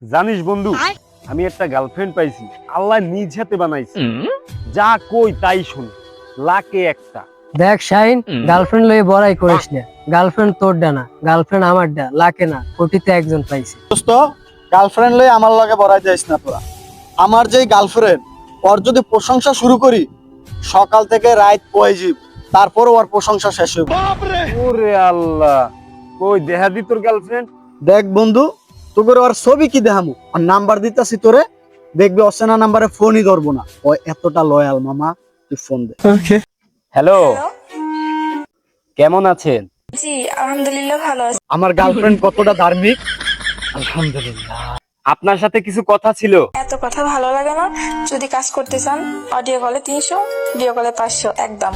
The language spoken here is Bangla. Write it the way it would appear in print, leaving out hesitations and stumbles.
জানিস বন্ধু, আমি একটা গার্লফ্রেন্ড পাইছি, আল্লাহ নিজ হাতে বানাইছে। যা কই তাই শুনে, লাকে একটা। দেখ শাহিন, গার্লফ্রেন্ড লয়ে বড়াই করিস না। গার্লফ্রেন্ড তোর ডানা, গার্লফ্রেন্ড আমার ডা, লাকে না কোটিতে একজন পাইছে। দোস্ত, গার্লফ্রেন্ড লই আমার লগে বড়াই যাইস না তোরা। আমার যেই গার্লফ্রেন্ড, ওর যদি প্রশংসা শুরু করি সকাল থেকে রাত পয়জিব, তারপর ওর প্রশংসা শেষ হইব। ওরে আল্লাহ, কই দেখা দি তোর গার্লফ্রেন্ড। দেখ বন্ধু, তোকে ওর ছবি কি দেখামু, আর নাম্বার দিতাছি তোরে, দেখবি অচেনা নাম্বারে ফোনই ধরবো না। ও এতটা লয়াল মামা, তুই ফোন দে। হ্যালো, কেমন আছেন? জি আলহামদুলিল্লাহ ভালো আছি। আমার গার্লফ্রেন্ড কতটা ধার্মিক, আলহামদুলিল্লাহ। আপনার সাথে কিছু কথা ছিল। এত কথা ভালো লাগে না। যদি কাজ করতে চান অডিও কলে 300, ভিডিও কলে 500 একদম।